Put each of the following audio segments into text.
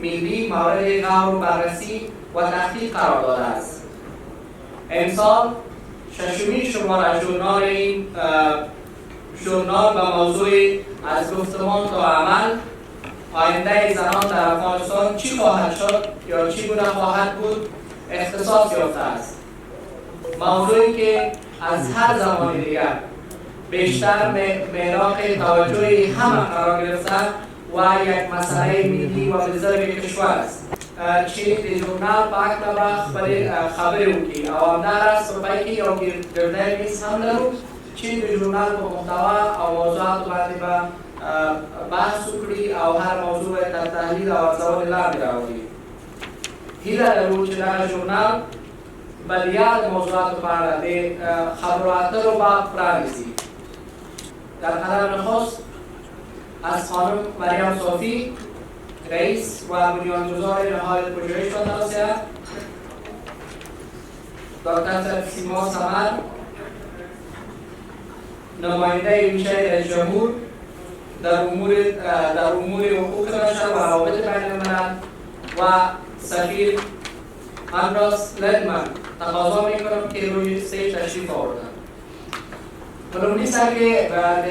ملی مورد غور بررسی و تحقیق قرار داده است. امسال ششمین شماره ژورنال و موضوع از گفتمان تا عمل آینده زنان در افغانستان چی خواهد شد یا چی گونه خواهد بود اختصاص یافته است. موضوعی که از هر زمان دیگر بیشتر مراق توجه همه قرار گرفته و یک مسئله ملی و بزرگ کشور است. چی ژورنال پاک خبری وکړي او همداراز په پای کې یو ګردی میز هم لرو چې د ژورنال په محتوا او موضوعاتو باندې به بحث وکړي او هر موضوع تر تحلیل او ارزونې لاندې راوړي. هیله لرو چې دغه ژورنال به د یاد موضوعاتو په اړه د خبرو اترو باب پرانیزي. در قدم نخست از خانم مریم صافی رئیس و بنیانگذار نهاد پژوهش و توسعه، دکتر سیما سمر نماینده ویژه رئیس جمهور در امور حقوق بشر و روابط بین الملل و سفیر اندراس لندمن تقاضا میکنم که روی استیج تشریف آوردن. لومړي سر کې د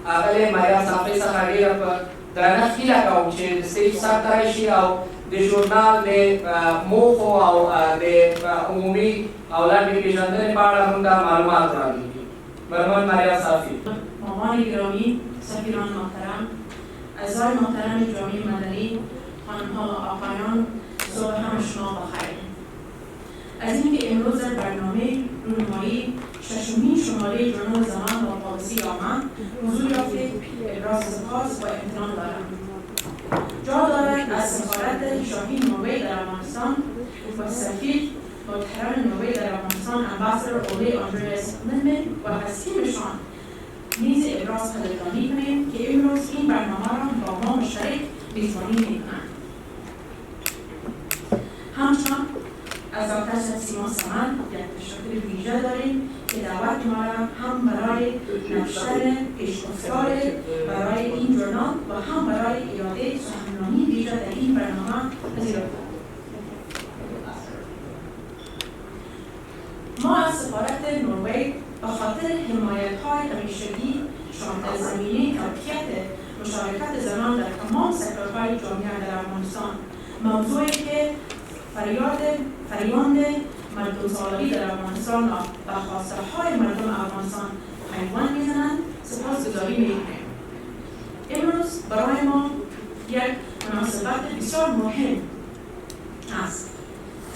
اغلې مریم صافي څخه ډېره په درنښت هیله کوم چې د سټیج سر ته راشي او د ژورنال د موخو او د عمومي او لنډې پېژندنې په اړه موږ معلومات وړاندې کړي. مرحوم مریم صافي. مامان گرامی، سفیران محترم، اعضای محترم جامعه مدنی، خانم‌ها و آقایان، صبح همه شما بخیر. از اینکه امروز در برنامه رونمایی ششمین شماره ژورنال زنان و پالیسی آمد حضور یافته ابراز سپاس و امتنان دارم. جا دارد از سفارت شاهی نروژ در افغانستان و سفیر محترم نروژ در افغانستان امباسادور اوله آندریاس لیندمن و از تیمشان نیز ابراز قدردانی کنیم که امروز این برنامه را با ما مشترک میزبانی میکنند. همچنان از دکتر سیما سمر یک تشکر ویژه داریم که دعوت ما را هم برای نوشتن پیشگفتار برای این ژورنال و هم برای ایاده سخنرانی ویژه در این برنامه پذیرفته. ما از سفارت نروژ به خاطر حمایت‌های همیشگی شامل زمینه ترکیت مشارکت زنان در تمام سکتورهای جامعه در افغانستان، موضوعی که فریاد مردم سالاری در افغانستان و خواسته‌های مردم افغانستان پیوند می‌زنند، سپاسگزاری می‌کنیم. امروز برای ما یک مناسبت بسیار مهم است،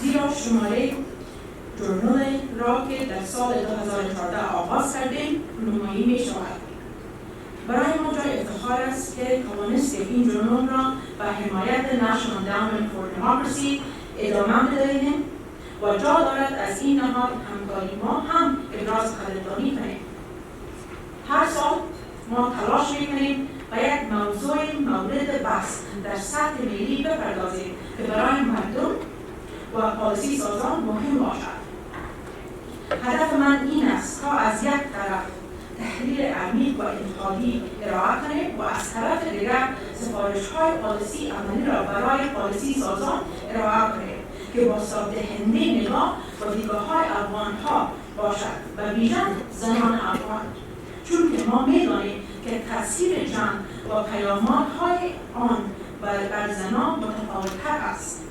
زیرا شماره ژورنال را که در سال 2014 آغاز کردیم رونمایی می‌شود. برای ما جای افتخار است که توانستیم این ژورنال را به حمایت National Endowment for Democracy ادامه بدهیم و جا دارد از این نهاد همکاری ما هم ابراز قدردانی کنیم. هر سال ما تلاش میکنیم و یک موضوع مورد بحث در سطح ملی بپردازیم که برای مردم و پالیسی سازان مهم باشد. هدف من این است تا از یک طرف تحلیل عمیق و انتقادی ارائه کنیم و از طرف دیگر سفارش‌های پالیسی عملی را برای پالیسی سازان ارائه کنیم که بازتاب‌دهنده نگاه و دیدگاه‌های افغان‌ها باشد و ویژه زنان افغان، چون که ما می‌دانیم که تاثیر جنگ و پیامدهای آن بر زنان متفاوت‌تر است.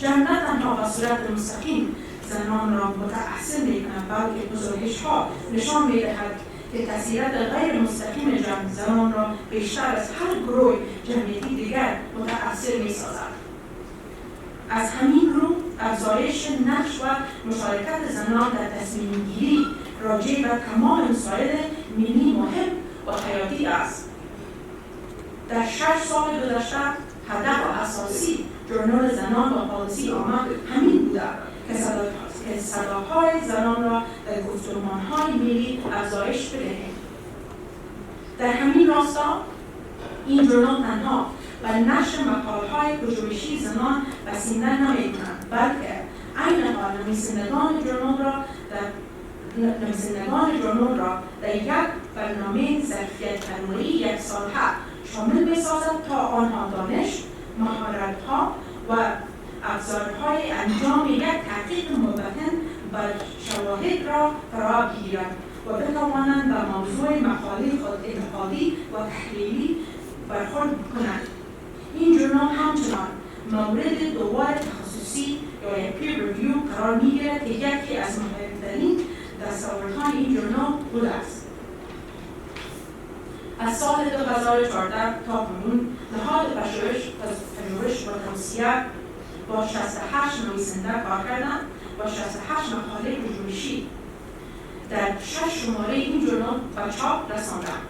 جنگ نه تنها به صورت مستقیم زنان را متأثر می‌کند، بلکه پژوهش‌ها نشان می‌دهد که تأثیرات غیر مستقیم جنگ زنان را بیشتر از هر گروه جمعیتی دیگر متأثر می‌سازد. از همین رو افزایش نقش و مشارکت زنان در تصمیم‌گیری راجع به تمام مسائل ملی مهم و حیاتی است. در 6 سال گذشته هدف اساسی ژورنال زنان و پالیسی آمد همین بوده که صداهای زنان را در گفتمان‌های ملی افزایش بدهیم. در همین راستا این ژورنال تنها و نشر مقاله‌های پژوهشی زنان بسنده نمی‌کند، بلکه عین حال نویسندگان ژورنال را در یک برنامه ظرفیت فرمایی 1 ساله شامل می‌سازد تا آنها دانش، مهارت‌ها و ابزارهای انجام یک تحقیق مبتن بر شواهد را فرا گیرند و بتوانند به موضوع مقاله خود انتقادی و تحلیلی برخورد کنند. این ژورنال همچنان مورد دوبار تخصصی یا یک پیر ریویو قرار می‌گیرد که یکی از مهمترین دستاوردهای این ژورنال بوده است. از سال 2014 تا کنون نهاد پژوهش و توصیه با 68 نویسنده کار کردند و 68 مقاله پژوهشی در 6 شماره این ژورنال به چاپ رساندند.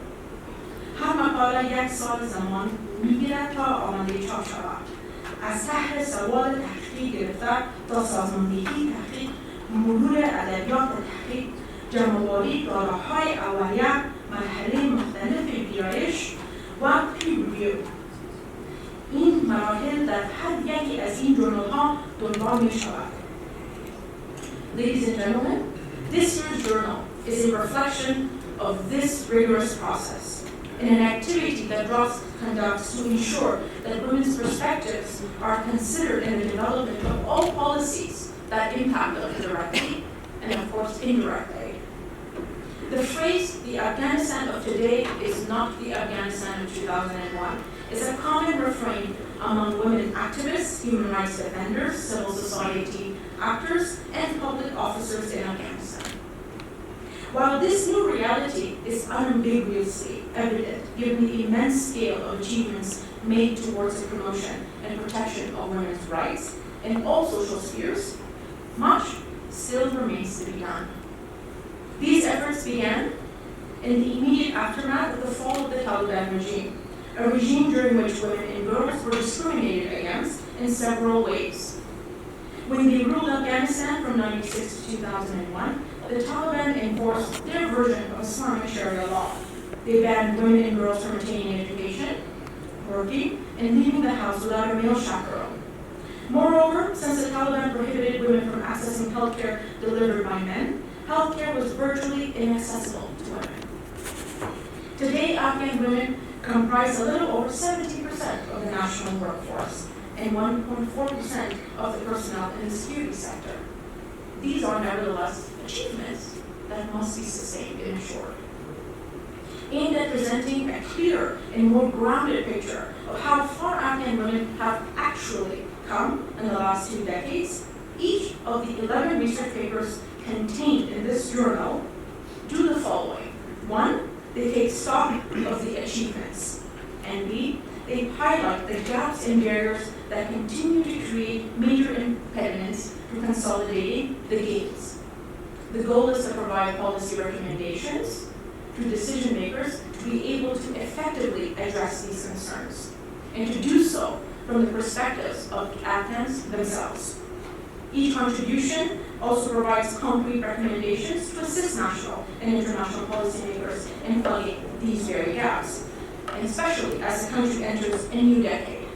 هر مقاله 1 سال زمان می‌گیرد تا آماده چاپ شود. از طرح سوال تحقیق گرفته تا سازماندهی تحقیق، مرور ادبیات تحقیق، جمع‌آوری دارایی‌های اولیه، مرحله مختلف ویرایش و پیر ریویو. این مراحل در هر یکی از این ژورنال‌ها دنبال می‌شود. Ladies and gentlemen, this year's journal is a reflection of this rigorous process, in an activity that DROS conducts to ensure that women's perspectives are considered in the development of all policies that impact them directly and, of course, indirectly. The phrase, the Afghanistan of today is not the Afghanistan of 2001, is a common refrain among women activists, human rights defenders, civil society actors, and public officers in Afghanistan. While this new reality is unambiguously evident given the immense scale of achievements made towards the promotion and protection of women's rights in all social spheres, much still remains to be done. These efforts began in the immediate aftermath of the fall of the Taliban regime, a regime during which women and girls were discriminated against in several ways. When they ruled Afghanistan from 1996 to 2001, the Taliban enforced their version of Islamic Sharia law. They banned women and girls from attaining education, working, and leaving the house without a male chaperone. Moreover, since the Taliban prohibited women from accessing healthcare delivered by men, healthcare was virtually inaccessible to women. Today, Afghan women comprise a little over 70% of the national workforce and 1.4% of the personnel in the security sector. These are nevertheless achievements that must be sustained and ensured. Aimed at presenting a clearer and more grounded picture of how far Afghan women have actually come in the last 2 decades, each of the 11 research papers contained in this journal do the following. 1, they take stock of the achievements, and B, they highlight the gaps and barriers that continue to create major impediments to consolidating the gains. The goal is to provide policy recommendations to decision makers to be able to effectively address these concerns, and to do so from the perspectives of Afghans themselves. Each contribution also provides concrete recommendations to assist national and international policymakers in plugging these very gaps, and especially as the country enters a new decade,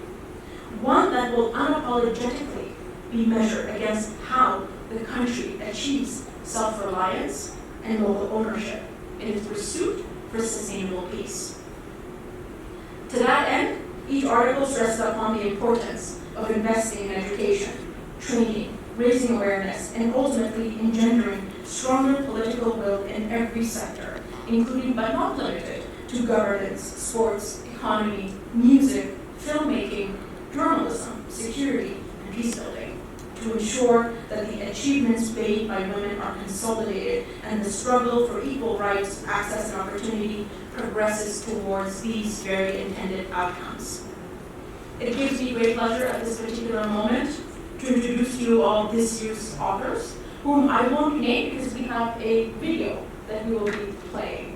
one that will unapologetically be measured against how the country achieves self-reliance and local ownership in its pursuit for sustainable peace. To that end, each article stresses upon the importance of investing in education, training, raising awareness, and ultimately engendering stronger political will in every sector, including but not limited to governance, sports, economy, music, filmmaking, journalism, security, and peace building. to ensure that the achievements made by women are consolidated and the struggle for equal rights, access and opportunity progresses towards these very intended outcomes. It gives me great pleasure at this particular moment to introduce to you all this year's authors, whom I won't name because we have a video that we will be playing.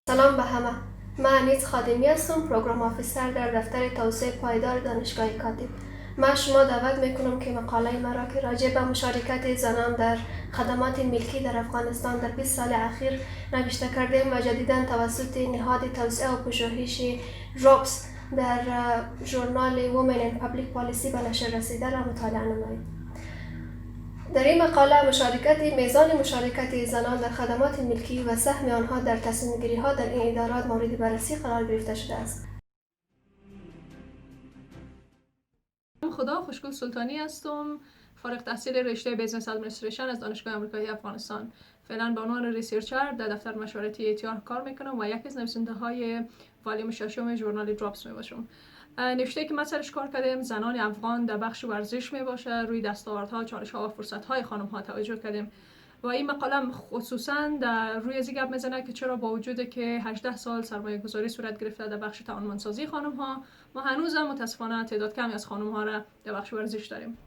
سلام به همه. من انیس خادمی هستم، پروگرام آفیسر در دفتر توسعه پایدار دانشگاه کاتب. من شما دعوت میکنم که مقاله مرا که راجع به مشارکت زنان در خدمات ملکی در افغانستان در 20 سال اخیر نوشته کردیم و جدیداً توسط نهاد توسعه و پژوهش روبس در ژورنال وومن ان پابلیک پالیسی به نشر رسیده را مطالعه نمایید. در این مقاله میزان مشارکت زنان در خدمات ملکی و سهم آنها در تصمیم گیری ها در این ادارات مورد بررسی قرار گرفته شده است. خدا خوشگل سلطانی هستم، فارغ التحصیل رشته بیزنس ادمنستریشن از دانشگاه آمریکایی افغانستان. فعلا به عنوان ریسرچر در دفتر مشاورتی ATR کار میکنم و یکی از نویسنده های والیوم 6 ژورنال دراپس میباشم. نوشته که من سرش کار کردیم زنان افغان در بخش ورزش میباشه، روی دستاوردها، چالش‌ها و فرصت‌های خانم‌ها توجه کردیم و این مقاله خصوصا در روی از گپ میزنه که چرا با وجود که 18 سال سرمایه گذاری صورت گرفته در بخش توانمندسازی خانم‌ها، ما هنوز هم متاسفانه تعداد کمی از خانم‌ها را در بخش ورزش داریم.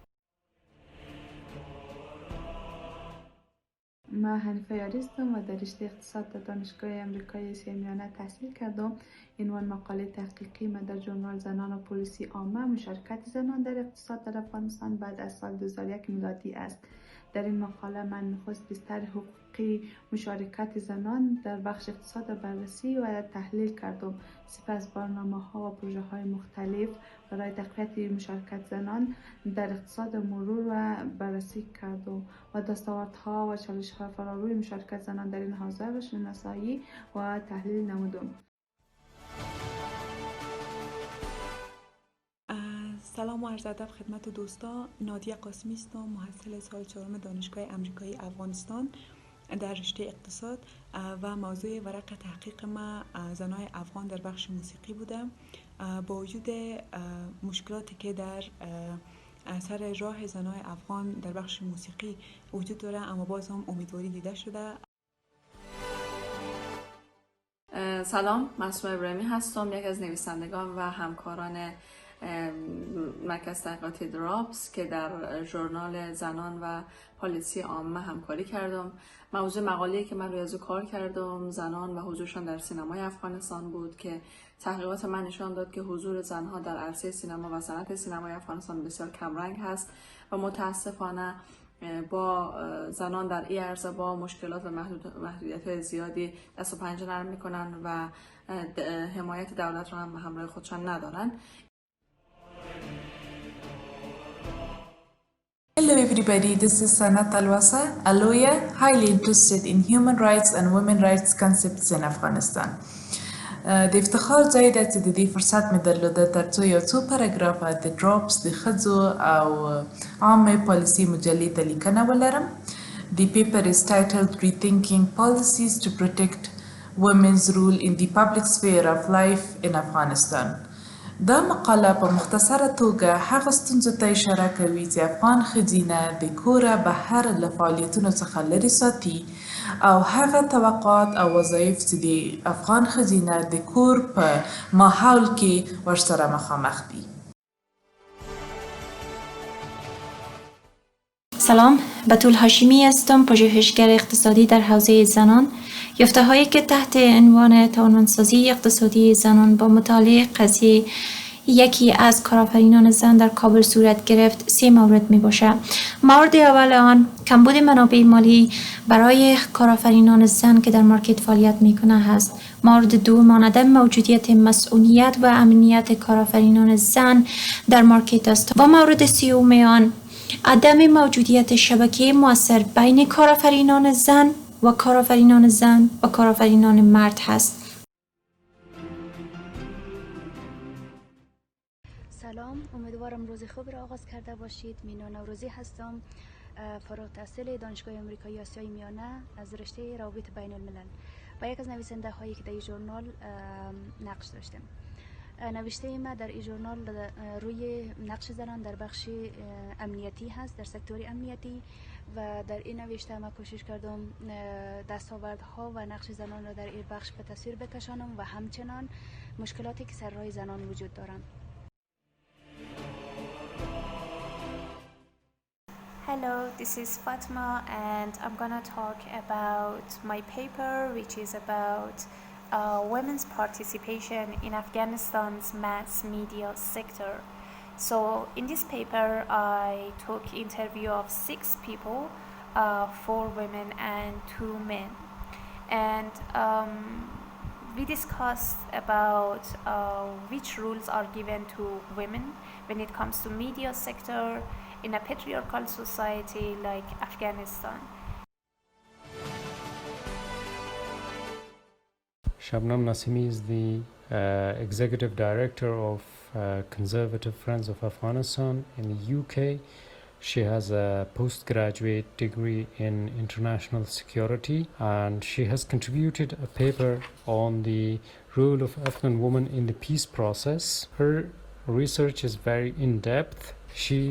من حنیفه یاری هستم و در رشته اقتصاد در دانشگاه آمریکایی میانه تحصیل کردم. عنوان مقاله تحقیقی من در ژورنال زنان و پلیسی عامه مشارکت زنان در اقتصاد در افغانستان بعد از سال 2001 میلادی است. در این مقاله من نخست بستر حقوقی مشارکت زنان در بخش اقتصاد بررسی و تحلیل کردم. سپس برنامه‌ها و پروژه‌های مختلف برای تقویت مشارکت زنان در اقتصاد مرور و بررسی کردم و دستاوردها و چالش‌های فراروی مشارکت زنان در این حوزه را شناسایی و تحلیل نمودم. سلام و عرض ادب خدمت دوستان. نادیه قاسمی هستم، محصل سال 4 دانشگاه آمریکایی افغانستان در رشته اقتصاد و موضوع ورق تحقیق ما زنای افغان در بخش موسیقی بوده. با وجود مشکلاتی که در سر راه زنای افغان در بخش موسیقی وجود داره، اما باز هم امیدواری دیده شده. سلام، مسعود ابراهیمی هستم، یکی از نویسندگان و همکاران مرکز تحقیقاتی دراپس که در ژورنال زنان و پالیسی عامه همکاری کردم. موضوع مقاله‌ای که من روی از کار کردم زنان و حضورشان در سینمای افغانستان بود که تحقیقات من نشان داد که حضور زنها در عرصه سینما و صنعت سینمای افغانستان بسیار کمرنگ هست و متاسفانه با زنان در این عرصه با مشکلات و محدودیت‌های زیادی دست و پنجه نرم می‌کنن و حمایت دولت را هم همراه خودشان ندارن. Hello everybody, this is Sanat Alwasa, a lawyer highly interested in human rights and women's rights concepts in Afghanistan. د افتخار ځای ده چې د دې فرصت مې درلوده ترڅو یو څو پاراګرافه د دراپس د ښځو او عامه پالیسي مجلې ته لیکنه ولرم. The paper is titled Rethinking Policies to Protect Women's Role in the Public Sphere of Life in Afghanistan. دا مقاله په مختصره توګه هغه ستونزو ته اشاره کوي چې افغان ښځینه د کوره بهر له فعالیتونو څخه لرې ساتي او هغه توقعات او وظایف چې د افغان ښځینه د کور په ماحول کې ورسره مخامخ دي. سلام، بتول هاشمی هستم، پژوهشگر اقتصادی در حوزه زنان. یافته‌هایی که تحت عنوان توانمندسازی اقتصادی زنان با مطالعه قضیه یکی از کارآفرینان زن در کابل صورت گرفت 3 مورد می باشه. مورد اول آن کمبود منابع مالی برای کارآفرینان زن که در مارکت فعالیت میکنه هست. مورد دوم عدم موجودیت مسئولیت و امنیت کارآفرینان زن در مارکت است و مورد سوم آن عدم موجودیت شبکه مؤثر بین کارآفرینان زن و کارآفرینان مرد هست. سلام، امیدوارم روز خوب را آغاز کرده باشید. مینا نوروزی هستم، فارغ التحصیل دانشگاه آمریکایی آسیای میانه از رشته روابط بین الملل و یک از نویسنده هایی که در این ژورنال نقش داشتم. نوشته ما در این ژورنال روی نقش زنان در بخش امنیتی هست، در سکتور امنیتی، و در این نوشته ما کوشش کردم دستاوردها و نقش زنان را در این بخش به تصویر بکشانم و همچنان مشکلاتی که سر راه زنان وجود دارند. Hello, this is Fatma and I'm gonna talk about my paper, which is about women's participation in Afghanistan's mass media sector. So in this paper I took interview of 6 people, 4 women and 2 men, and we discussed about which rules are given to women when it comes to media sector in a patriarchal society like Afghanistan. Shabnam Nasimi is the Executive Director of Conservative Friends of Afghanistan in the UK. She has a postgraduate degree in international security, and she has contributed a paper on the role of Afghan women in the peace process. Her research is very in-depth. She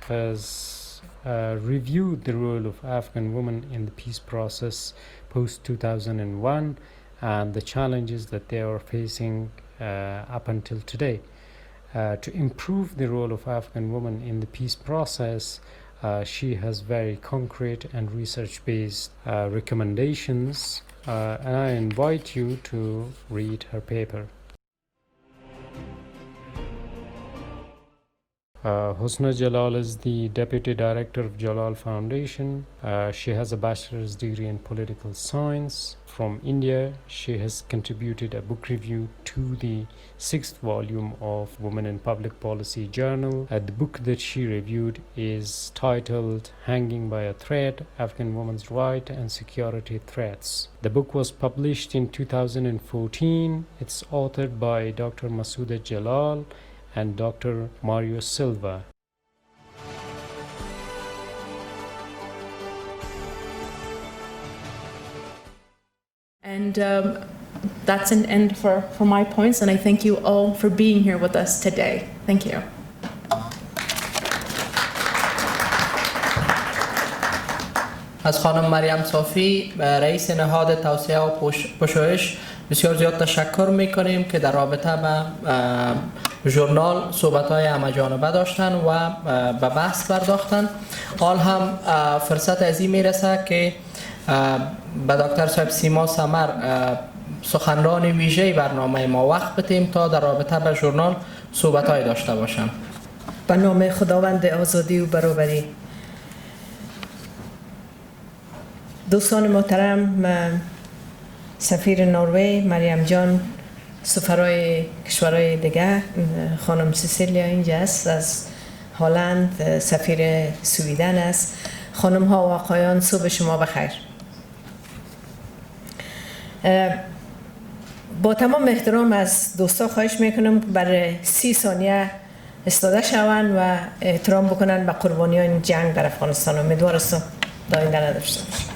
has reviewed the role of Afghan women in the peace process post-2001 and the challenges that they are facing up until today. To improve the role of Afghan women in the peace process, she has very concrete and research-based recommendations, and I invite you to read her paper. Husna Jalal is the Deputy Director of Jalal Foundation. She has a bachelor's degree in political science from India. She has contributed a book review to the 6th volume of Women in Public Policy Journal. The book that she reviewed is titled Hanging by a Thread: Afghan Women's Right and Security Threats. The book was published in 2014. It's authored by Dr. Masouda Jalal and Dr. Mario Silva. And that's an end for my points, and I thank you all for being here with us today. Thank you. از خانم مریم صافی رئیس نهاد توسعه و پژوهش بسیار زیاد تشکر میکنیم که در رابطه با ژورنال صحبت‌های همه‌جانبه داشتن و به بحث پرداختن. حال هم فرصت از این میرسه که به دکتر صاحب سیما سمر سخنران ویژه برنامه ما وقت بدیم تا در رابطه با ژورنال صحبت‌های داشته باشم. به نام خداوند آزادی و برابری. دوستان محترم، سفیر نروژ مریم جان، سفرای کشورهای دیگه، خانم سیسیلیا اینجا است از هلند، سفیر سویدن است. خانم ها و آقایان، صبح شما بخیر. با تمام احترام از دوستا خواهش میکنم که برای 30 ثانیه ایستاده شوند و احترام بکنن به قربانیان جنگ در افغانستان. امیدوارم داینده نداشته باشیم.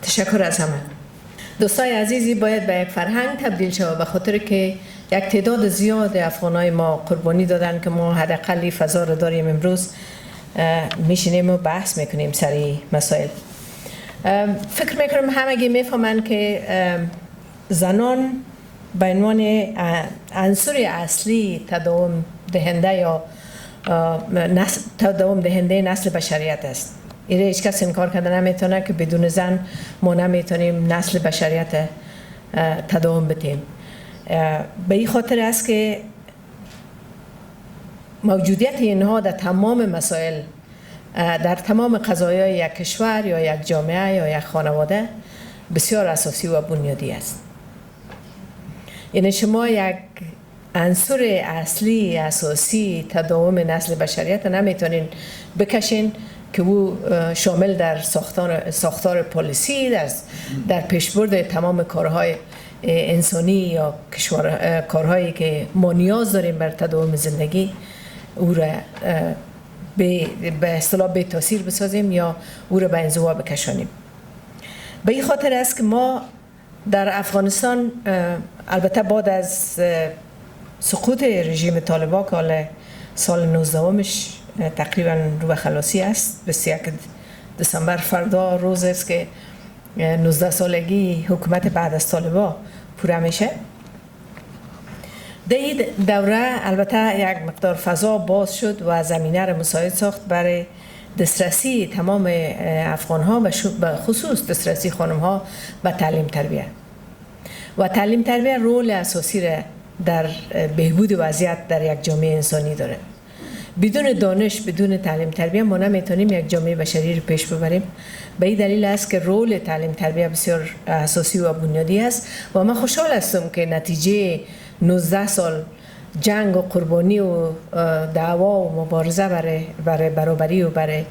تشکر از همه. دوستای عزیزی، باید به یک فرهنگ تبدیل شود، به خاطر که یک تعداد زیاد افغانای ما قربانی دادن که ما حداقل فضا رو داریم. امروز میشینیم و بحث میکنیم سر مسائل. فکر میکنم همگی میفهمن که زنان به عنوان عنصر اصلی تداوم دهنده یا تداوم دهنده نسل بشریت است. ایره هیچ کس انکار کرده نمیتونه که بدون زن ما نمیتونیم نسل بشریت تداوم بدیم. به این خاطر است که موجودیت اینها در تمام مسائل، در تمام قضایای یک کشور یا یک جامعه یا یک خانواده بسیار اساسی و بنیادی است. یعنی شما یک عنصر اصلی اساسی تداوم نسل بشریت نمیتونین بکشین که او شامل در ساختار پلیسی در پیشبرد تمام کارهای انسانی یا کارهایی که ما نیاز داریم بر تداوم زندگی او را به اصطلاح به تاثیر بسازیم یا او را به انزوا بکشانیم. به این خاطر است که ما در افغانستان البته بعد از سقوط رژیم طالبان که حالا سال 19مش تقریبا رو به خلاصی است، 21 دسامبر فردا روز است که 19 سالگی حکومت بعد از طالبان پوره میشه. در این دوره البته یک مقدار فضا باز شد و زمینه را مساعد ساخت برای دسترسی تمام افغان ها و خصوص دسترسی خانم ها به تعلیم تربیه و تعلیم تربیه رول اساسی را در بهبود وضعیت در یک جامعه انسانی داره. بدون دانش، بدون تعلیم تربیه ما نمیتونیم یک جامعه بشری رو پیش ببریم. به این دلیل است که رول تعلیم تربیه بسیار اساسی و بنیادی است و من خوشحال هستم که نتیجه 19 سال جنگ و قربانی و دعوا و مبارزه برای برابری و برای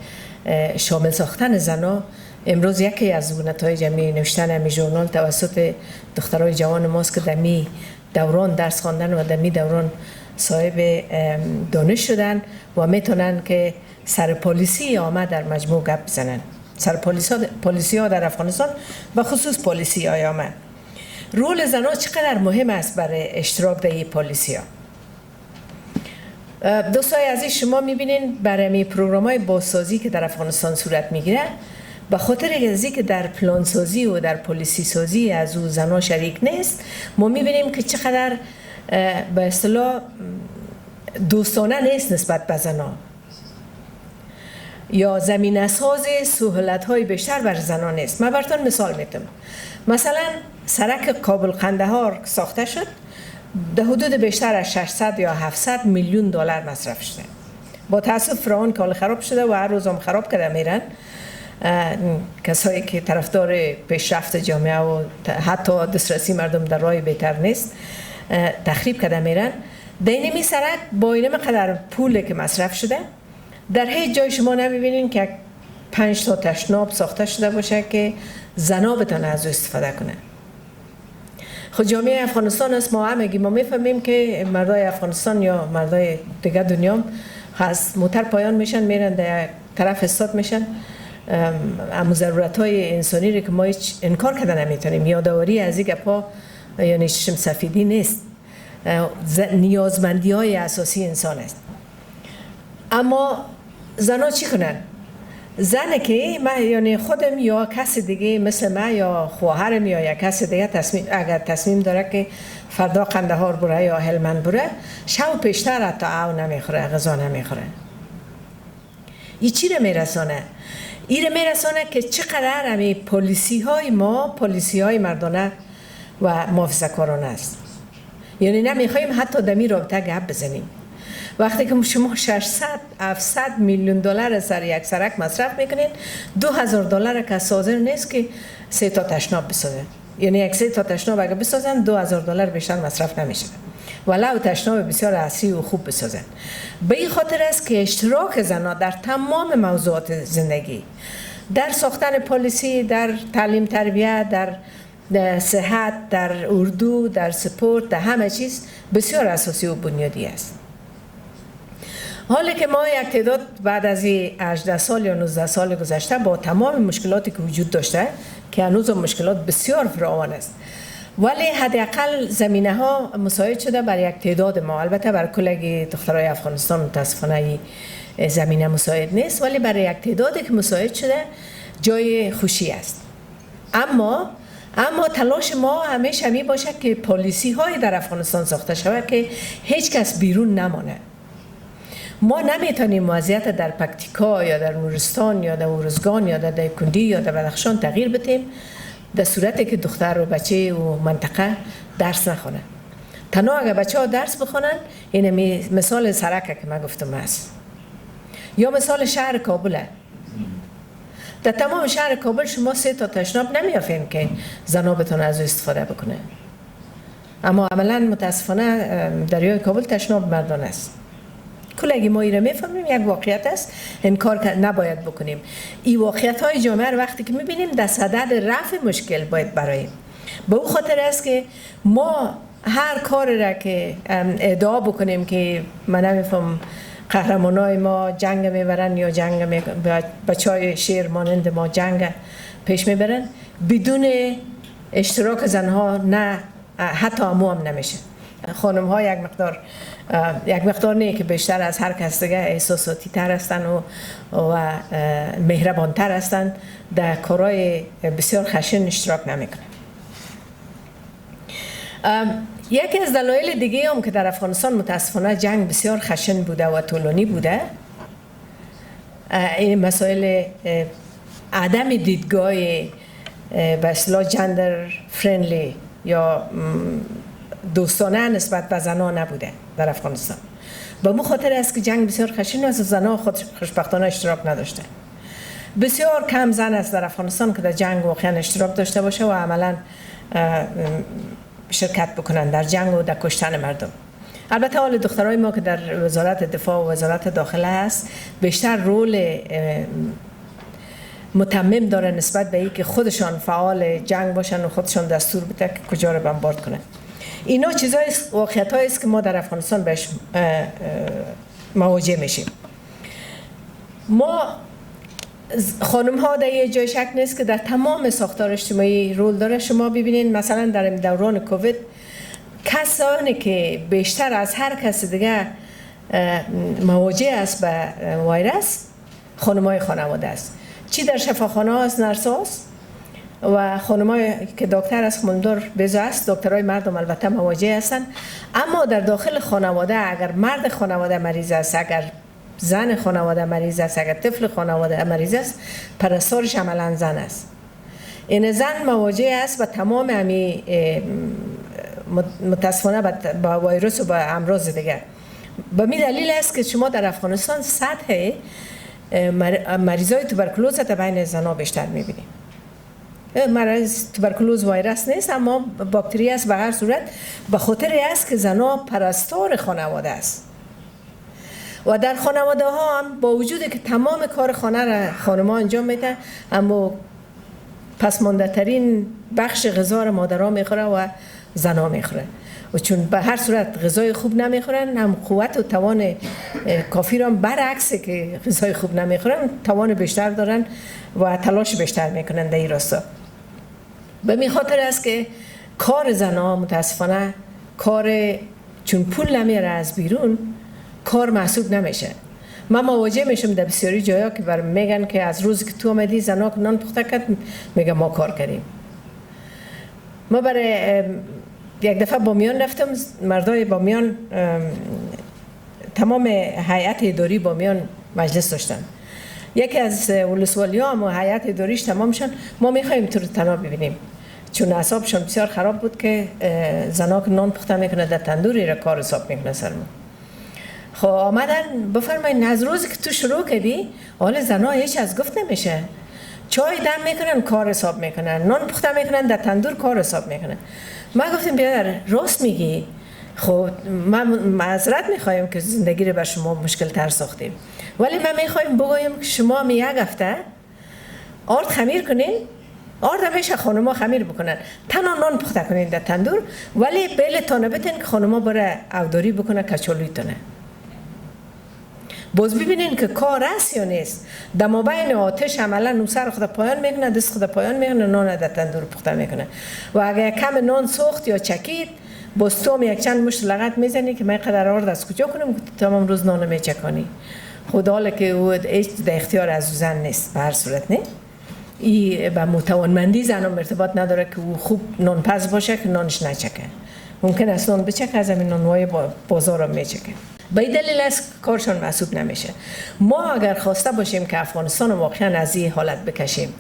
شامل ساختن زنها امروز یکی از نتایج نوشتن می ژورنال توسط دخترای جوان ماست که در می دوران درس خواندن و در می دوران صاحب دانش شدن و میتونن که سر پالیسی آمد در مجموع گپ بزنن. سر پالیسی ها در افغانستان و خصوص پالیسی های آمد. رول زنها چقدر مهم است برای اشتراک در این پالیسی ها. دوستای عزیز، شما میبینین برای می پروگرام های بازسازی که در افغانستان صورت میگیره به خاطر ازی که در پلان سازی و در پالیسی سازی از او زنها شریک نیست، ما میبینیم که چقدر به اصطلاح دوستانه نیست نسبت به زنها یا زمینه ساز سهولت های بیشتر بر زنان نیست. من براتون مثال میتم. مثلا سرک کابل قندهار ساخته شد، در حدود بیشتر از 600 یا 700 میلیون دلار مصرف شده. با تاسف فرعون کال خراب شده و هر روز هم خراب کرده میرن. کسایی که طرفدار پیشرفت جامعه و حتی دسترسی مردم در راه بهتر نیست تخریب کرده میرن. در این سرک با این مقدار پول که مصرف شده در هیچ جای شما نمیبینین که 5 تا تشناب ساخته شده باشه که زنا بتونه از او استفاده کنه. خود جامعه افغانستان است، ما همگی ما میفهمیم که مردای افغانستان یا مردای دیگه دنیا از موتر پایان میشن میرن در طرف استاد میشن. اما ضرورت های انسانی رو که ما هیچ انکار کرده نمیتونیم. یادآوری از این گپا یعنی چشم سفیدی نیست، نیازمندی های اساسی انسان است. اما زنها چی کنن؟ زنه که من یعنی خودم یا کس دیگه مثل من یا خواهرم یا یک کس دیگه اگر تصمیم داره که فردا قندهار بره یا هلمند بره، شب پیشتر حتی او نمیخوره، غذا نمیخوره. این چی رو میرسانه؟ این رو میرسانه که چقدر همی پالیسی های ما پالیسی های مردانه و محافظه‌کارانه است. یعنی نمیخوایم حتی دمی رابطه گپ بزنیم. وقتی که شما 600-700 میلیون دلار سر یک سرک مصرف میکنین، 2000 دلار که حاضر نیست که 3 تا تشناب بسازه. یعنی یک 3 تا تشناب اگه بسازن 2000 دلار بیشتر مصرف نمیشه. ولو تشناب بسیار اصلی و خوب بسازن. به این خاطر است که اشتراک زنان در تمام موضوعات زندگی، در ساختن پالیسی، در تعلیم تربیت، در صحت، در اردو، در سپورت، در همه چیز بسیار اساسی و بنیادی است. حالا که ما یک تعداد بعد از 18 سال یا 19 سال گذشته با تمام مشکلاتی که وجود داشته که هنوز مشکلات بسیار فراوان است، ولی حداقل زمینه ها مساعد شده بر یک تعداد ما. البته بر کل دخترای افغانستان متاسفانه زمینه مساعد نیست، ولی برای یک تعدادی که مساعد شده جای خوشی است. اما تلاش ما همیشه می باشه که پالیسی های در افغانستان ساخته شود که هیچ کس بیرون نمانه. ما نمیتونیم وضعیت در پکتیکا یا در نورستان یا در ارزگان یا در دایکندی یا در بدخشان تغییر بدیم در صورتی که دختر و بچه و منطقه درس نخونه. تنها اگر بچه ها درس بخونن، این مثال سرکه که من گفتم است، یا مثال شهر کابله. در تمام شهر کابل شما 3 تا تشناب نمیافین که زنا بتونه از او استفاده بکنه. اما عملا متاسفانه دریای کابل تشناب مردان است. کلگی ما ایره میفهمیم یک واقعیت است، انکار نباید بکنیم. این واقعیت های جامعه رو وقتی که میبینیم در صدد رفع مشکل باید براییم. به او خاطر است که ما هر کار را که ادعا بکنیم که من نمیفهم قهرمانای ما جنگ میبرن یا جنگ بچهای شیر مانند ما جنگ پیش میبرن، بدون اشتراک زنها نه حتی هم نمیشه. خانم ها یک مقدار نه که بیشتر از هر کس دیگه احساساتی تر هستند و مهربان تر هستند، در کارهای بسیار خشن اشتراک نمیکنند. یکی از دلایل دیگه هم که در افغانستان متاسفانه جنگ بسیار خشن بوده و طولانی بوده، این مسائل عدم دیدگاه به اصطلاح جندر فرندلی یا دوستانه نسبت به زنان نبوده در افغانستان. به مو خاطر است که جنگ بسیار خشن است و زنان خود خوشبختانه اشتراک نداشته. بسیار کم زن است در افغانستان که در جنگ واقعا اشتراک داشته باشه و عملا شرکت بکنن در جنگ و در کشتن مردم. البته حال دخترای ما که در وزارت دفاع و وزارت داخله هست بیشتر رول متمم داره نسبت به اینکه خودشان فعال جنگ باشن و خودشان دستور بده که کجا رو بمبارد کنن. اینا چیزای واقعیتایی است که ما در افغانستان بهش مواجه میشیم. ما خانم ها در یه جای شک نیست که در تمام ساختار اجتماعی رول داره. شما ببینید مثلا در دوران کووید کسانی که بیشتر از هر کس دیگه مواجه است به ویروس خانم های خانواده است. چی در شفاخانه است نرس است و خانم های که دکتر است خماندار بیزا است، دکترهای مردم البته مواجه هستند، اما در داخل خانواده اگر مرد خانواده مریض است، اگر زن خانواده مریض است، اگر طفل خانواده مریض است، پرستارش عملا زن است. این زن مواجه است با تمام همی متاسفانه با ویروس و با امراض دیگر. به می دلیل است که شما در افغانستان سطح مریضای توبرکولوز در بین زنها بیشتر میبینید. مرض توبرکولوز ویروس نیست اما باکتری است. به هر صورت به خاطر است که زنها پرستار خانواده است و در خانواده ها هم با وجود که تمام کار خانه را خانم‌ها انجام میدن، اما پسمانده ترین بخش غذا را مادرها میخوره و زنها میخوره و چون به هر صورت غذای خوب نمیخورن، هم قوت و توان کافی را برعکس که غذای خوب نمیخورن توان بیشتر دارن و تلاش بیشتر میکنن در این راستا. به می خاطر است که کار زنها متاسفانه کار چون پول نمیاره از بیرون کار محسوب نمیشه. من مواجه میشم در بسیاری جایا که برام میگن که از روزی که تو آمدی زنها که نان پخته کرد، میگم ما کار کردیم. ما برای یک دفعه بامیان رفتم، مردای بامیان تمام هیئت اداری بامیان مجلس داشتن. یکی از ولسوالی‌ها هم هیئت اداریش تمام شد. ما میخوایم تو رو تنها ببینیم چون اعصابشون بسیار خراب بود که زنها که نان پخته میکنه در تندوری را کار حساب میکنه سر ما. خب آمدن بفرمایید از روزی که تو شروع کردی حال زنها هیچ از گفت نمیشه. چای دم میکنن کار حساب میکنن، نان پخته میکنن در تندور کار حساب میکنن. ما گفتیم بیادر راست میگی، خب ما معذرت میخوایم که زندگی رو بر شما مشکل تر ساختیم، ولی ما میخوایم بگویم که شما یک هفته آرد خمیر کنین، آرد همیشه خانوما خمیر بکنن، تنها نان پخته کنین در تندور، ولی بیلتانه بتین که خانوما برای اوداری بکنه کچالویتونه. باز ببینین که کار است یا نیست. در مابین آتش عملا اون سر خود پایان میکنه، دست خود پایان میکنه، نان در تندور پخته میکنه و اگر کم نان سوخت یا چکید باز تو یک چند مشت لغت میزنی که من قدر آرد از کجا کنم تمام روز نان میچکانی. خدا حالا که او در اختیار از زن نیست. به هر صورت نه ای با متوانمندی زن مرتبط نداره که او خوب نان پز باشه که نانش نچکه. ممکن است نان بچکه از همین نانوای بازار رو میچکه. به این دلیل است کارشان محسوب نمیشه. ما اگر خواسته باشیم که افغانستان واقعا از این حالت بکشیم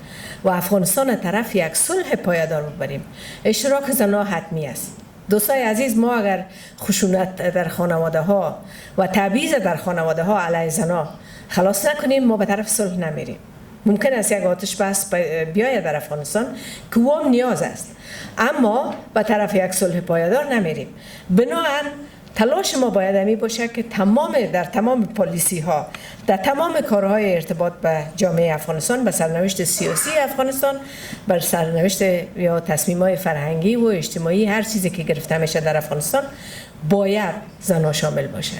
و افغانستان طرف یک صلح پایدار ببریم، اشتراک زنها حتمی است. دوستای عزیز، ما اگر خشونت در خانواده ها و تبعیض در خانواده ها علیه زنها خلاص نکنیم ما به طرف صلح نمیریم. ممکن است یک آتش بس بیاید در افغانستان که وام نیاز است، اما به طرف یک صلح پایدار نمیریم. بنابراین تلاش ما باید همی باشه که در تمام پالیسی ها، در تمام کارهای ارتباط به جامعه افغانستان، به سرنوشت سیاسی افغانستان، بر سرنوشت یا تصمیم‌های فرهنگی و اجتماعی، هر چیزی که گرفته میشه در افغانستان باید زنها شامل باشه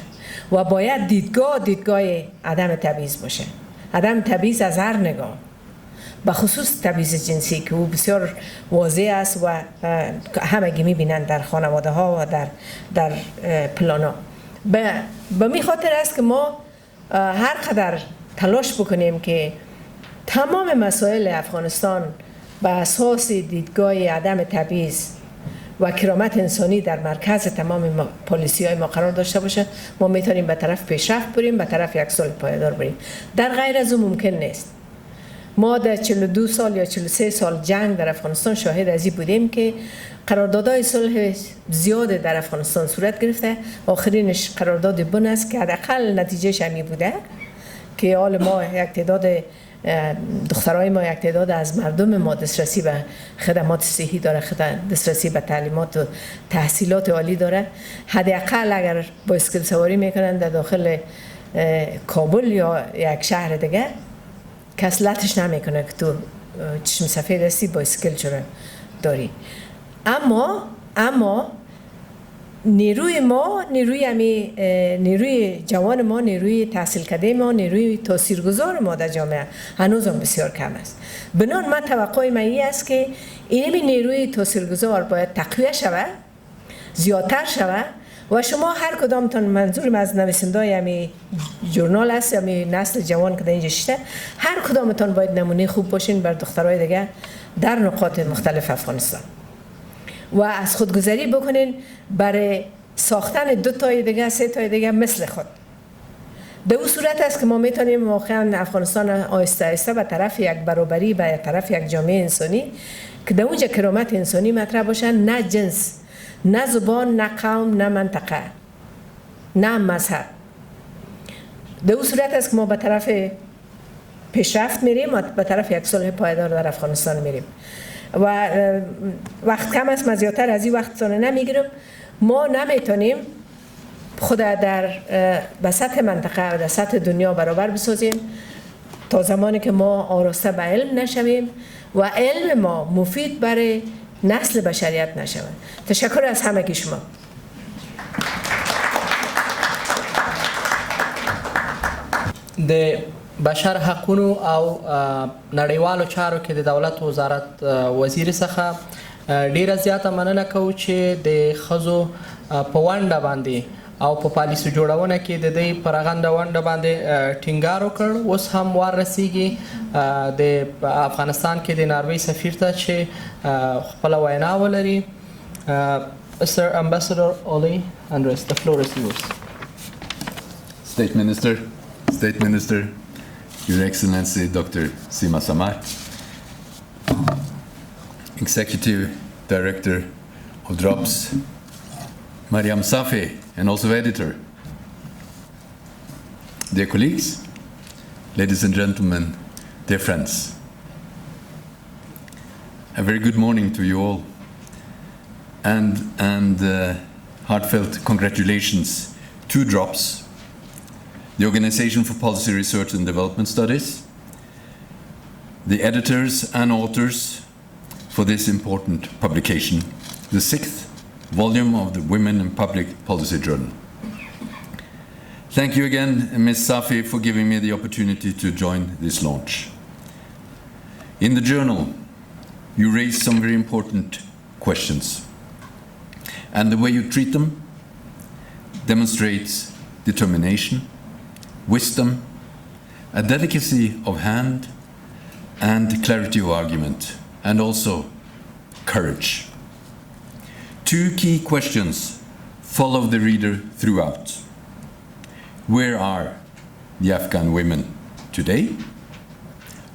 و باید دیدگاه عدم تبعیض باشه. عدم تبعیض از هر نگاه، به خصوص تبعیض جنسی که او بسیار واضح است و همگی میبینند در خانواده ها و در پلان ها. به می خاطر است که ما هر قدر تلاش بکنیم که تمام مسائل افغانستان به اساس دیدگاه عدم تبعیض و کرامت انسانی در مرکز تمام پالیسی های ما قرار داشته باشه، ما میتونیم به طرف پیشرفت بریم، به طرف یک صلح پایدار بریم. در غیر از اون ممکن نیست. ما در 42 سال یا 43 سال جنگ در افغانستان شاهد از این بودیم که قراردادهای صلح زیاد در افغانستان صورت گرفته. آخرینش قرارداد بن است که حداقل نتیجهش همی بوده که حال ما یک تعداد دخترای ما یک تعداد از مردم ما دسترسی به خدمات صحی داره، دسترسی به تعلیمات و تحصیلات عالی داره. حداقل اگر بایسکل سواری میکنن در داخل کابل یا یک شهر دیگه، کس لطش نمیکنه که تو چشم سفید هستی بایسکل چرا داری. اما نیروی ما، نیروی جوان ما، نیروی تحصیل کرده ما، نیروی تاثیرگذار ما در جامعه هنوز هم بسیار کم است. بنابراین من توقع من این است که این نیروی تاثیرگذار باید تقویه شود، زیادتر شود و شما هر کدامتان، منظورم از نویسنده‌های همی ژورنال است، همی نسل جوان که در اینجا شده، هر کدامتان باید نمونه خوب باشین بر دخترای دیگه در نقاط مختلف افغانستان و از خودگذری بکنین برای ساختن 2 تای دیگه، 3 تای دیگه مثل خود. در اون صورت است که ما میتونیم واقعا افغانستان آهسته آهسته به طرف یک برابری، به طرف یک جامعه انسانی که در اونجا کرامت انسانی مطرح باشه، نه جنس، نه زبان، نه قوم، نه منطقه، نه مذهب. در اون صورت است که ما به طرف پیشرفت میریم و به طرف یک صلح پایدار در افغانستان میریم. و وقت کم است، من زیادتر از این وقت نمیگیرم. ما نمیتونیم خود در به سطح منطقه و در سطح دنیا برابر بسازیم تا زمانی که ما آراسته به علم نشویم و علم ما مفید برای نسل بشریت نشود. تشکر از همگی شما. د بشر حقونو او نړیوالو چارو کې د دولت وزارت وزیر څخه ډیره زیاته مننه کوو چې د ښځو په ونډه باندې او په پالیسو جوړونه کې د دې پر غنډه ونډه باندې ټینګار وکړ. اوس هم وار رسیږي د افغانستان کې د ناروې سفیر ته چې خپل وینا ولري. Sir Ambassador Ole Andreas, the floor is yours. State Minister, Your Excellency Dr. Sima Samar, Executive Director of DROPS, Mariam Safi, and also editor. Dear colleagues, ladies and gentlemen, dear friends, a very good morning to you all, and heartfelt congratulations to DROPS, the Organization for Policy Research and Development Studies, the editors and authors for this important publication, the 6th volume of the Women in Public Policy Journal. Thank you again, Ms. Safi, for giving me the opportunity to join this launch. In the journal, you raised some very important questions, and the way you treat them demonstrates determination, wisdom, a delicacy of hand, and clarity of argument, and also courage. 2 key questions follow the reader throughout. Where are the Afghan women today?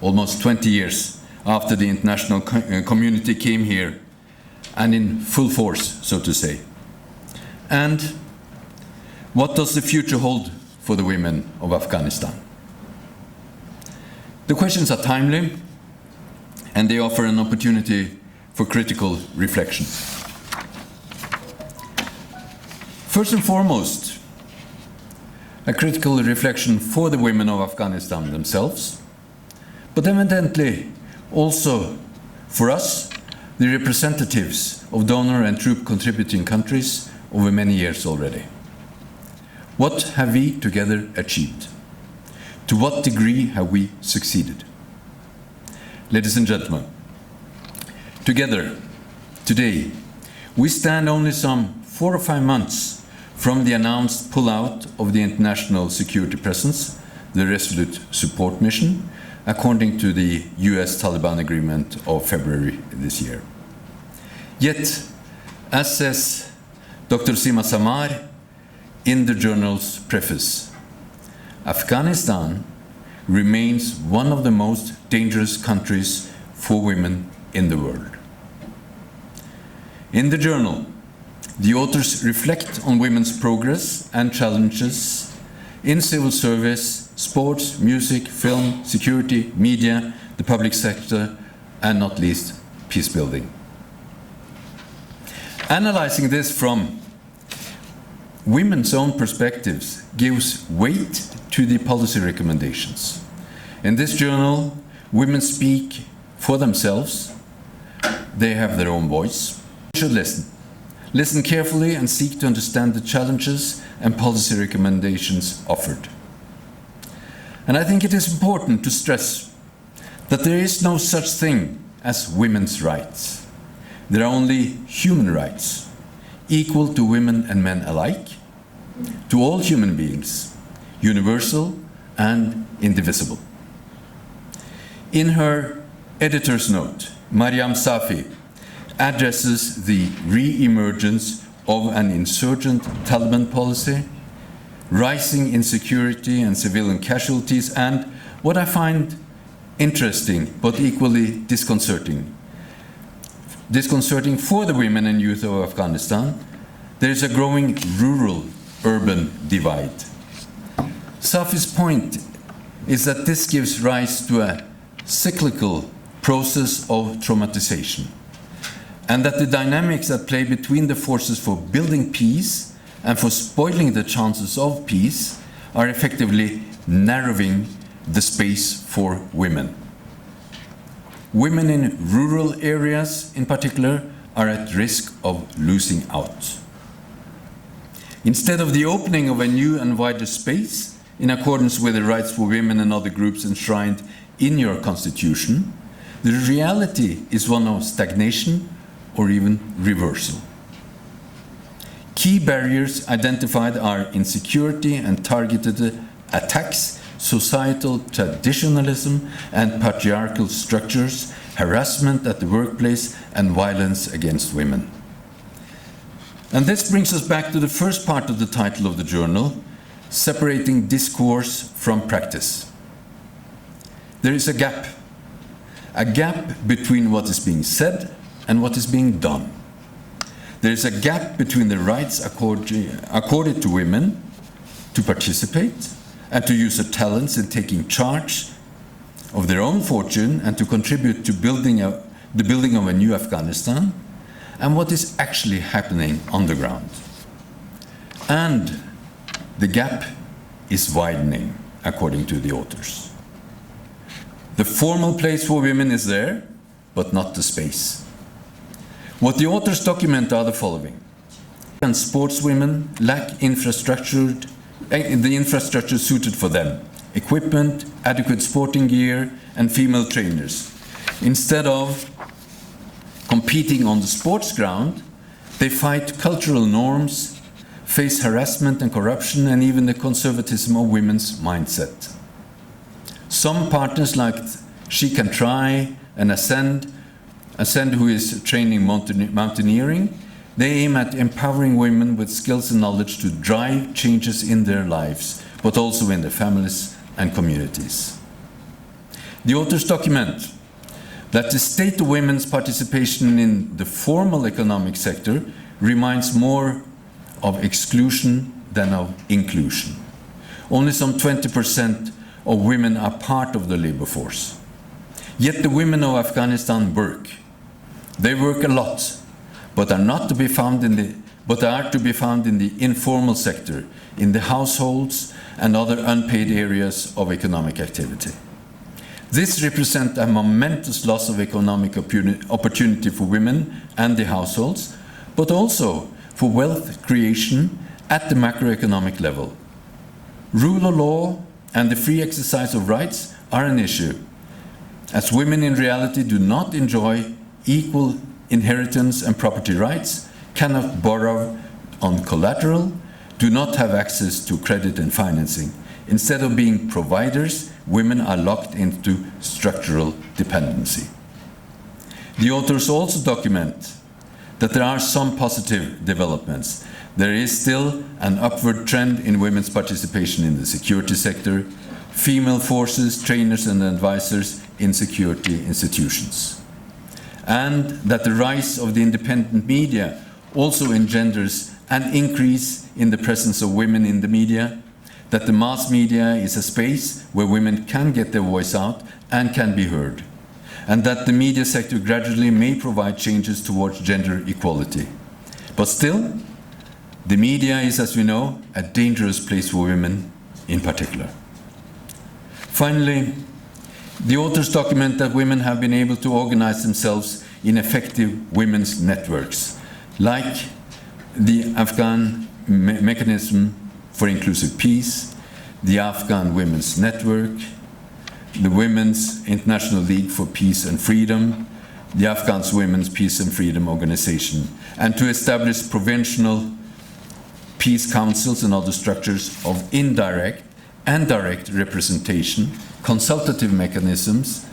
Almost 20 years after the international community came here, and in full force, so to say. And what does the future hold for the women of Afghanistan? The questions are timely and they offer an opportunity for critical reflection. First and foremost, a critical reflection for the women of Afghanistan themselves, but evidently also for us, the representatives of donor and troop contributing countries over many years already. What have we together achieved? To what degree have we succeeded? Ladies and gentlemen, together, today, we stand only some 4 or 5 months from the announced pullout of the international security presence, the Resolute Support Mission, according to the US-Taliban agreement of February this year. Yet, as says Dr. Sima Samar in the journal's preface, Afghanistan remains one of the most dangerous countries for women in the world. In the journal, the authors reflect on women's progress and challenges in civil service, sports, music, film, security, media, the public sector, and not least, peace building. Analyzing this from women's own perspectives gives weight to the policy recommendations. In this journal, women speak for themselves. They have their own voice. We should listen. Listen carefully and seek to understand the challenges and policy recommendations offered. And I think it is important to stress that there is no such thing as women's rights. There are only human rights, equal to women and men alike, to all human beings, universal and indivisible. In her editor's note, Mariam Safi addresses the re-emergence of an insurgent Taliban policy, rising insecurity and civilian casualties, and what I find interesting but equally disconcerting for the women and youth of Afghanistan, there is a growing rural-urban divide. Safi's point is that this gives rise to a cyclical process of traumatization, and that the dynamics at play between the forces for building peace and for spoiling the chances of peace are effectively narrowing the space for women. Women in rural areas, in particular, are at risk of losing out. Instead of the opening of a new and wider space, in accordance with the rights for women and other groups enshrined in your constitution, the reality is one of stagnation or even reversal. Key barriers identified are insecurity and targeted attacks, societal traditionalism and patriarchal structures, harassment at the workplace, and violence against women. And this brings us back to the first part of the title of the journal, separating discourse from practice. There is a gap between what is being said and what is being done. There is a gap between the rights accorded to women to participate and to use their talents in taking charge of their own fortune and to contribute to the building of a new Afghanistan, and what is actually happening on the ground. And the gap is widening, according to the authors. The formal place for women is there, but not the space. What the authors document are the following. And sportswomen lack the infrastructure suited for them: equipment, adequate sporting gear, and female trainers. Instead of competing on the sports ground, they fight cultural norms, face harassment and corruption, and even the conservatism of women's mindset. Some partners, like She Can Try and Ascend, who is training mountaineering, they aim at empowering women with skills and knowledge to drive changes in their lives, but also in their families and communities. The authors document that the state of women's participation in the formal economic sector reminds more of exclusion than of inclusion. Only some 20% of women are part of the labor force. Yet the women of Afghanistan work. They work a lot, but are to be found in the informal sector, in the households and other unpaid areas of economic activity. This represents a momentous loss of economic opportunity for women and the households, but also for wealth creation at the macroeconomic level. Rule of law and the free exercise of rights are an issue, as women in reality do not enjoy equal inheritance and property rights, cannot borrow on collateral, do not have access to credit and financing. Instead of being providers, women are locked into structural dependency. The authors also document that there are some positive developments. There is still an upward trend in women's participation in the security sector, female forces, trainers and advisors in security institutions. And that the rise of the independent media also engenders an increase in the presence of women in the media, that the mass media is a space where women can get their voice out and can be heard, and that the media sector gradually may provide changes towards gender equality. But still, the media is, as we know, a dangerous place for women in particular. Finally, the authors document that women have been able to organize themselves in effective women's networks, like the Afghan Mechanism for Inclusive Peace, the Afghan Women's Network, the Women's International League for Peace and Freedom, the Afghan Women's Peace and Freedom Organization, and to establish provincial peace councils and other structures of indirect and direct representation, consultative mechanisms,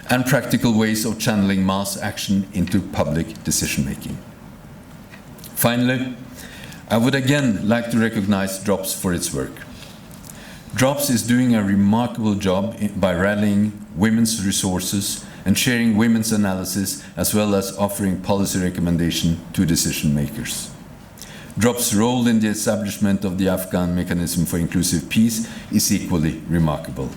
and practical ways of channeling mass action into public decision-making. Finally, I would again like to recognize DROPS for its work. DROPS is doing a remarkable job by rallying women's resources and sharing women's analysis, as well as offering policy recommendation to decision makers. DROP's role in the establishment of the Afghan Mechanism for Inclusive Peace is equally remarkable.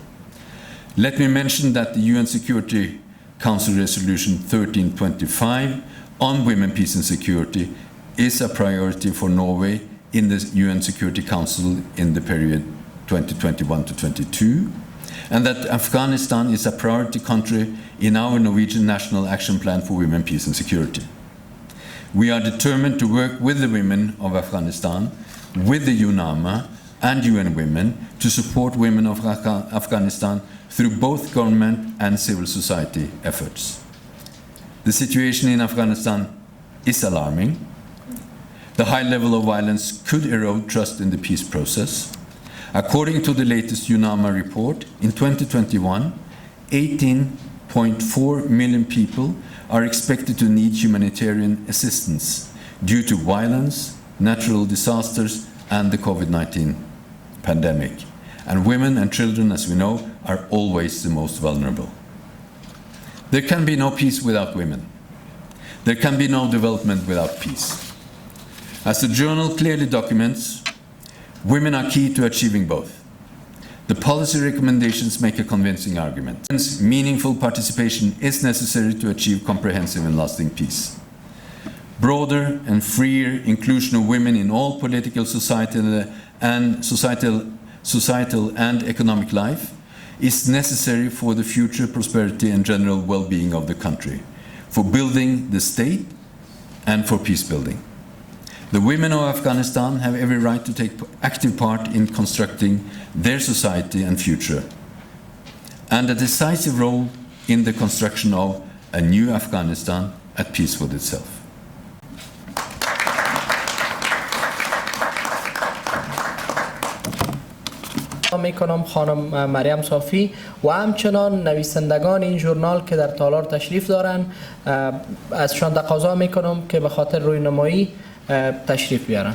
Let me mention that the UN Security Council Resolution 1325 on women, peace and security is a priority for Norway in the UN Security Council in the period 2021 to 22, and that Afghanistan is a priority country in our Norwegian National Action Plan for Women, Peace and Security. We are determined to work with the women of Afghanistan, with the UNAMA and UN Women to support women of Afghanistan through both government and civil society efforts. The situation in Afghanistan is alarming. The high level of violence could erode trust in the peace process. According to the latest UNAMA report, in 2021, 18.4 million people are expected to need humanitarian assistance due to violence, natural disasters, and the COVID-19 pandemic. And women and children, as we know, are always the most vulnerable. There can be no peace without women. There can be no development without peace. As the journal clearly documents, women are key to achieving both. The policy recommendations make a convincing argument. Meaningful participation is necessary to achieve comprehensive and lasting peace. Broader and freer inclusion of women in all political, societal and economic life is necessary for the future prosperity and general well-being of the country, for building the state and for peace building. The women of Afghanistan have every right to take active part in constructing their society and future, and a decisive role in the construction of a new Afghanistan at peace with itself. میکنم خانم مریم صافی و همچنان نویسندگان این ژورنال که در تالار تشریف دارن ازشان تقاضا میکنم که به خاطر روی نمایی تشریف بیارن.